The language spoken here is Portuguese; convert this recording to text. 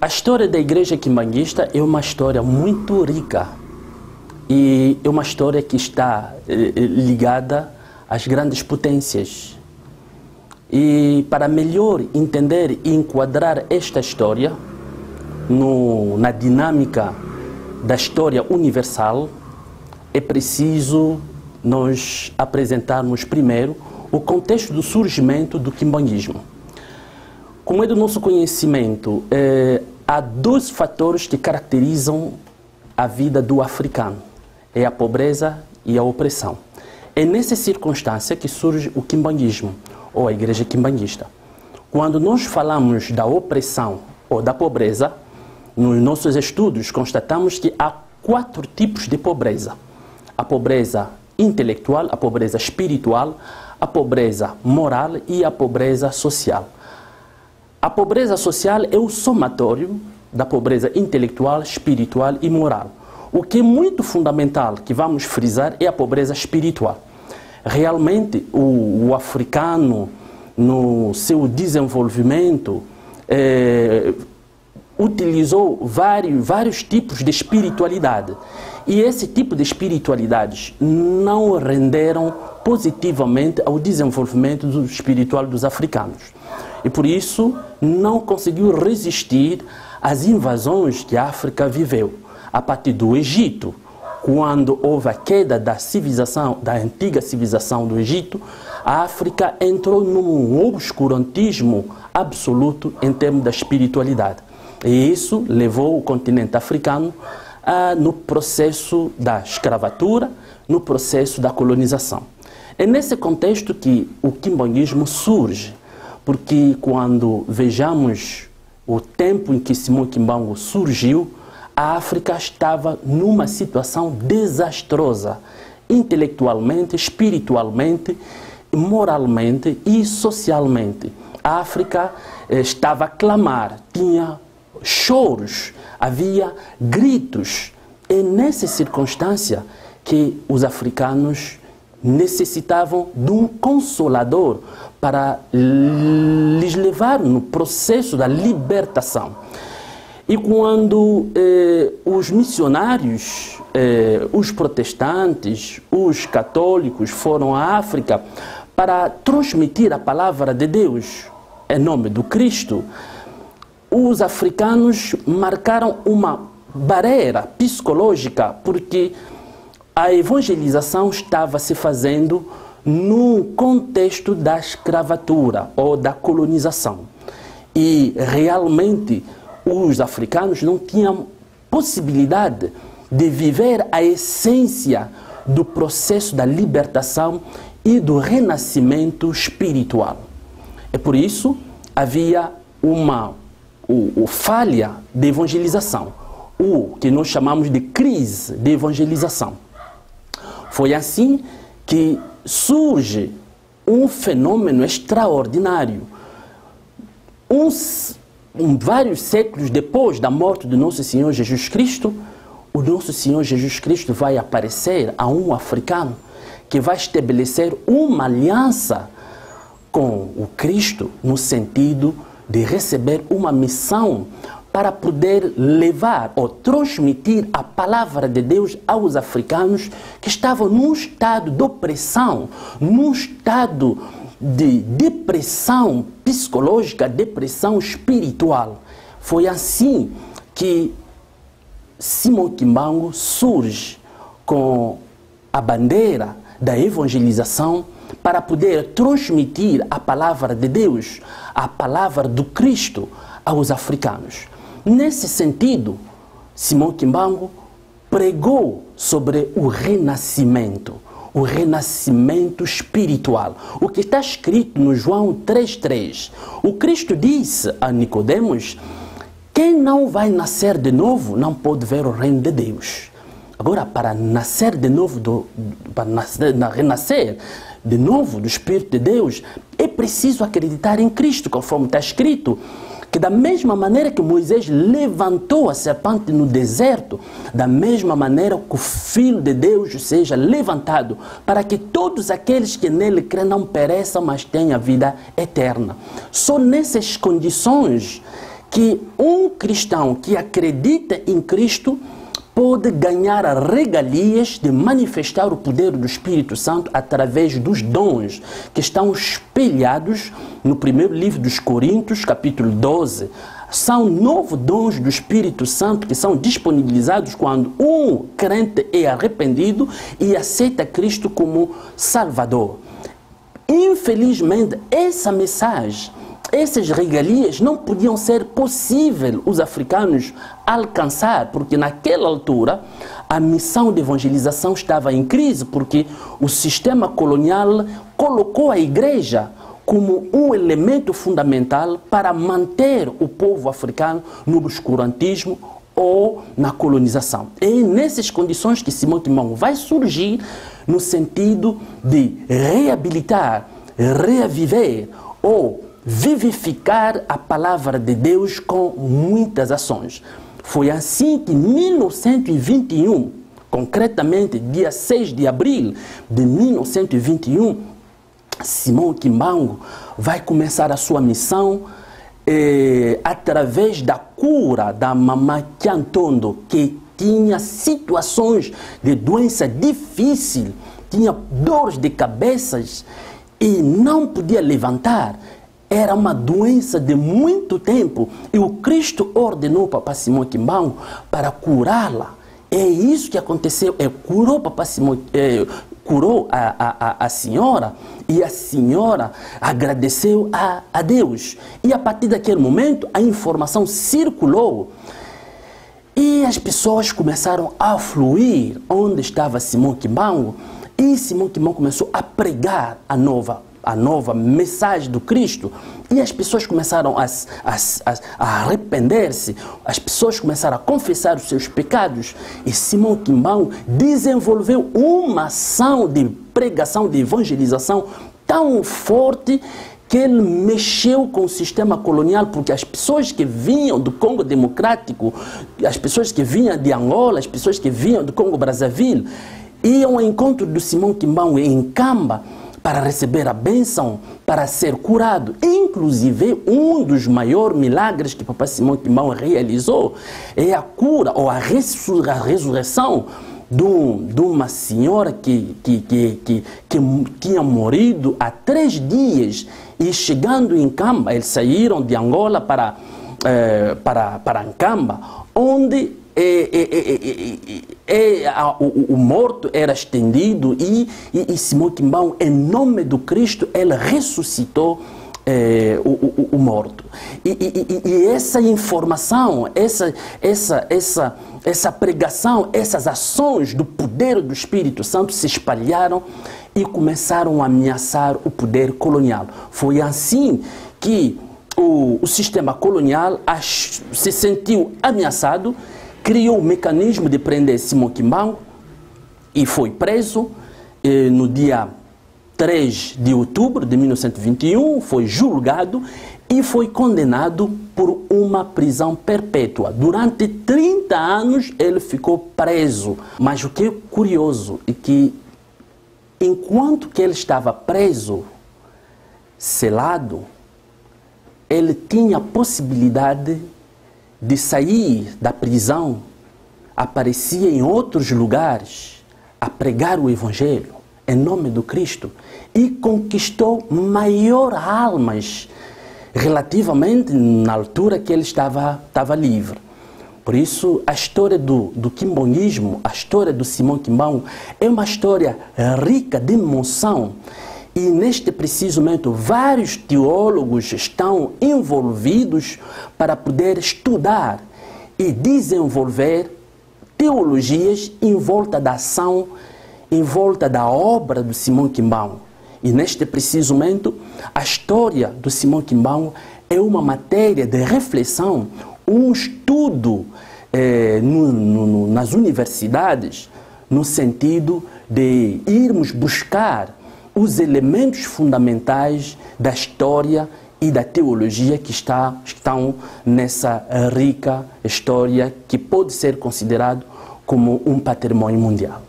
A história da igreja quimbanguista é uma história muito rica e é uma história que está ligada às grandes potências. E para melhor entender e enquadrar esta história na dinâmica da história universal, é preciso nós apresentarmos primeiro o contexto do surgimento do quimbanguismo. Como é do nosso conhecimento, há dois fatores que caracterizam a vida do africano. É a pobreza e a opressão. É nessa circunstância que surge o quimbanguismo, ou a igreja quimbanguista. Quando nós falamos da opressão ou da pobreza, nos nossos estudos constatamos que há 4 tipos de pobreza. A pobreza intelectual, a pobreza espiritual, a pobreza moral e a pobreza social. A pobreza social é o somatório da pobreza intelectual, espiritual e moral. O que é muito fundamental, que vamos frisar, é a pobreza espiritual. Realmente, o africano, no seu desenvolvimento, utilizou vários tipos de espiritualidade. E esse tipo de espiritualidades não renderam positivamente ao desenvolvimento espiritual dos africanos. E por isso não conseguiu resistir às invasões que a África viveu. A partir do Egito, quando houve a queda da civilização, da antiga civilização do Egito, a África entrou num obscurantismo absoluto em termos da espiritualidade. E isso levou o continente africano no processo da escravatura, no processo da colonização. É nesse contexto que o quimbanguismo surge, porque quando vejamos o tempo em que Simão Kimbangu surgiu, a África estava numa situação desastrosa, intelectualmente, espiritualmente, moralmente e socialmente. A África estava a clamar, tinha choros, havia gritos. É nessa circunstância que os africanos necessitavam de um consolador para lhes levar no processo da libertação. E quando os missionários, os protestantes, os católicos foram à África para transmitir a palavra de Deus em nome do Cristo, os africanos marcaram uma barreira psicológica, porque a evangelização estava se fazendo no contexto da escravatura ou da colonização. E realmente os africanos não tinham possibilidade de viver a essência do processo da libertação e do renascimento espiritual. É por isso havia uma falha de evangelização, o que nós chamamos de crise de evangelização. Foi assim que surge um fenômeno extraordinário. Vários séculos depois da morte do nosso Senhor Jesus Cristo, o nosso Senhor Jesus Cristo vai aparecer a um africano que vai estabelecer uma aliança com o Cristo no sentido de receber uma missão para poder levar ou transmitir a palavra de Deus aos africanos que estavam num estado de opressão, num estado de depressão psicológica, depressão espiritual. Foi assim que Simão Kimbangu surge com a bandeira da evangelização para poder transmitir a palavra de Deus, a palavra do Cristo aos africanos. Nesse sentido, Simão Kimbangu pregou sobre o renascimento espiritual. O que está escrito no João 3,3. O Cristo disse a Nicodemos: quem não vai nascer de novo não pode ver o reino de Deus. Agora, para nascer de novo, renascer de novo do Espírito de Deus, é preciso acreditar em Cristo, conforme está escrito, que da mesma maneira que Moisés levantou a serpente no deserto, da mesma maneira que o Filho de Deus seja levantado, para que todos aqueles que nele creem não pereçam, mas tenham vida eterna. Só nessas condições que um cristão que acredita em Cristo pode ganhar regalias de manifestar o poder do Espírito Santo através dos dons que estão espelhados no primeiro livro dos Coríntios, capítulo 12. São 9 dons do Espírito Santo que são disponibilizados quando um crente é arrependido e aceita Cristo como Salvador. Infelizmente, essa mensagem, essas regalias não podiam ser possível os africanos alcançar, porque naquela altura a missão de evangelização estava em crise, porque o sistema colonial colocou a igreja como um elemento fundamental para manter o povo africano no obscurantismo ou na colonização. É nessas condições que Simão Kimbangu vai surgir no sentido de reabilitar, reaviver ou vivificar a palavra de Deus com muitas ações. Foi assim que em 1921, concretamente dia 6 de abril de 1921, Simão Kimbangu vai começar a sua missão através da cura da mamã Kiantondo, que tinha situações de doença difícil, tinha dores de cabeças e não podia levantar. Era uma doença de muito tempo e o Cristo ordenou para Simão Kimbangu para curá-la. É isso que aconteceu, curou Papa Simão, curou a senhora, e a senhora agradeceu a Deus. E a partir daquele momento a informação circulou e as pessoas começaram a fluir onde estava Simão Kimbangu, e Simão Kimbangu começou a pregar a nova mensagem do Cristo, e as pessoas começaram a arrepender-se, as pessoas começaram a confessar os seus pecados, e Simão Kimbangu desenvolveu uma ação de pregação, de evangelização tão forte que ele mexeu com o sistema colonial, porque as pessoas que vinham do Congo Democrático, as pessoas que vinham de Angola, as pessoas que vinham do Congo Brazzaville, iam ao encontro do Simão Kimbangu em Kamba para receber a bênção, para ser curado. Inclusive, um dos maiores milagres que Papa Simão Kimbangu realizou é a cura ou a ressurreição de uma senhora que tinha morrido há 3 dias, e chegando em Kamba, eles saíram de Angola para Nkamba, onde o morto era estendido, e Simão Kimbangu, em nome do Cristo, ele ressuscitou o morto. E essa informação, essa pregação, essas ações do poder do Espírito Santo se espalharam e começaram a ameaçar o poder colonial. Foi assim que o sistema colonial se sentiu ameaçado, criou um mecanismo de prender Simão Kimbangu e foi preso no dia 3 de outubro de 1921, foi julgado e foi condenado por uma prisão perpétua. Durante 30 anos ele ficou preso. Mas o que é curioso é que, enquanto que ele estava preso, selado, ele tinha a possibilidade de sair da prisão, aparecia em outros lugares a pregar o Evangelho em nome do Cristo, e conquistou maior almas relativamente na altura que ele estava livre. Por isso, a história do quimbonguismo, a história do Simão Kimbangu, é uma história rica de emoção. E neste preciso momento, vários teólogos estão envolvidos para poder estudar e desenvolver teologias em volta da ação, em volta da obra do Simão Kimbangu. E neste preciso momento, a história do Simão Kimbangu é uma matéria de reflexão, um estudo nas universidades, no sentido de irmos buscar os elementos fundamentais da história e da teologia que estão nessa rica história que pode ser considerado como um patrimônio mundial.